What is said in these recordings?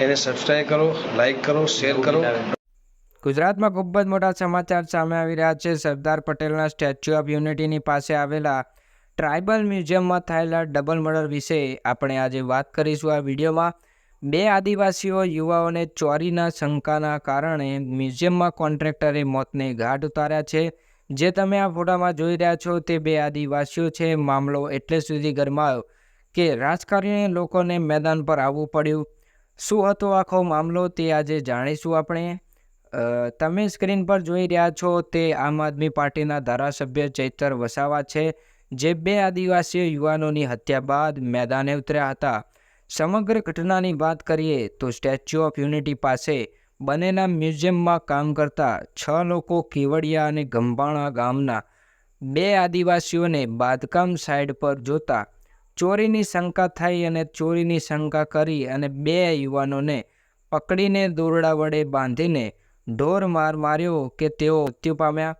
એને સબસ્ક્રાઈબ કરો, લાઈક કરો, શેર કરો। ગુજરાતમાં ખૂબ જ મોટા સમાચાર સામે આવી રહ્યા છે। સરદાર પટેલના સ્ટેચ્યુ ઓફ યુનિટીની પાસે આવેલા ટ્રાઇબલ મ્યુઝિયમમાં થયેલા ડબલ મર્ડર વિશે આપણે આજે વાત કરીશું આ વિડીયોમાં। બે આદિવાસીઓ યુવાઓને ચોરીના શંકાના કારણે મ્યુઝિયમમાં કોન્ટ્રાક્ટરે મોતને ઘાટ ઉતાર્યા છે। જે તમે આ ફોટામાં જોઈ રહ્યા છો તે બે આદિવાસીઓ છે। મામલો એટલે સુધી ગરમાયો કે રાજકારણીય લોકોને મેદાન પર આવવું પડ્યું। શું હતો આખો મામલો તે આજે જાણીશું આપણે। તમે સ્ક્રીન પર જોઈ રહ્યા છો તે આમ આદમી પાર્ટીના ધારાસભ્ય ચૈતર વસાવા છે, જે બે આદિવાસી યુવાનોની હત્યા બાદ મેદાને ઉતર્યા હતા। સમગ્ર ઘટનાની વાત કરીએ તો સ્ટેચ્યુ ઓફ યુનિટી પાસે બનેલા મ્યુઝિયમમાં કામ કરતા 6 લોકો કેવડિયા અને ગંભાણા ગામના બે આદિવાસીઓને બાંધકામ સાઇટ પર જોતા ચોરીની શંકા થઈ અને ચોરીની શંકા કરી અને બે યુવાનોને પકડીને દોરડા વડે બાંધીને ઢોર માર માર્યો કે તેઓ મૃત્યુ પામ્યા।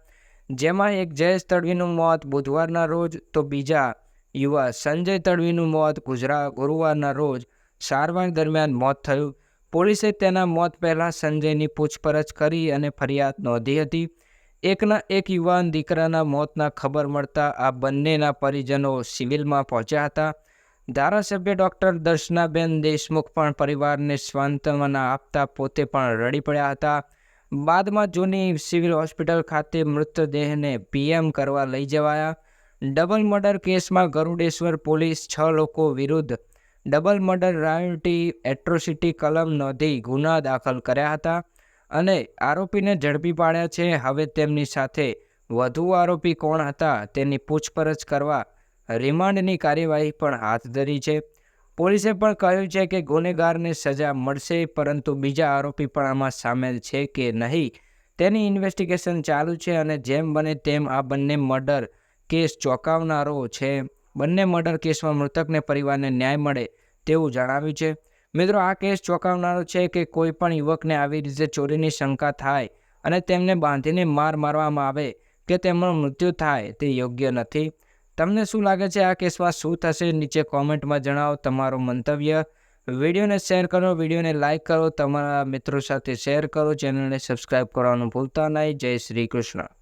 જેમાં એક જયેશ તડવીનું મોત બુધવારના રોજ તો બીજા યુવા સંજય તડવીનું મોત ગુરુવારના રોજ સારવાર દરમિયાન મોત થયું। પોલીસે તેના મોત પહેલાં સંજયની પૂછપરછ કરી અને ફરિયાદ નોંધી હતી। એકના એક યુવાન દીકરાના મોતના ખબર મળતા આ બંનેના પરિજનો સિવિલમાં પહોંચ્યા હતા। ધારાસભ્ય ડૉક્ટર દર્શનાબેન દેશમુખ પણ પરિવારને સાંત્વના આપતા પોતે પણ રડી પડ્યા હતા। બાદમાં જૂની સિવિલ હોસ્પિટલ ખાતે મૃતદેહને પીએમ કરવા લઈ જવાયા। ડબલ મર્ડર કેસમાં ગરુડેશ્વર પોલીસ 6 લોકો વિરુદ્ધ ડબલ મર્ડર રાયોટી એટ્રોસિટી કલમ નોંધી ગુના દાખલ કર્યા હતા અને આરોપીને ઝડપી પાડ્યા છે। હવે તેમની સાથે વધુ આરોપી કોણ હતા તેની પૂછપરછ કરવા રિમાન્ડની કાર્યવાહી પણ હાથ ધરી છે। પોલીસે પણ કહ્યું છે કે ગુનેગારને સજા મળશે, પરંતુ બીજા આરોપી પણ આમાં સામેલ છે કે નહીં તેની ઇન્વેસ્ટિગેશન ચાલુ છે અને જેમ બને તેમ આ બંને મર્ડર કેસ ચોંકાવનારો છે। બંને મર્ડર કેસમાં મૃતકને પરિવારને ન્યાય મળે તેવું જણાવ્યું છે। મિત્રો, આ કેસ ચોંકાવનારો છે કે કોઈ પણ યુવકને આવી રીતે ચોરીની શંકા થાય અને તેમને બાંધીને મારવામાં આવે કે તેમનું મૃત્યુ થાય તે યોગ્ય નથી। તમને શું લાગે છે આ કેસમાં શું થશે? નીચે કોમેન્ટમાં જણાવો તમારો મંતવ્ય। વિડીયોને શેર કરો, વિડીયોને લાઇક કરો, તમારા મિત્રો સાથે શેર કરો, ચેનલને સબસ્ક્રાઈબ કરવાનું ભૂલતા નહીં। જય શ્રી કૃષ્ણ।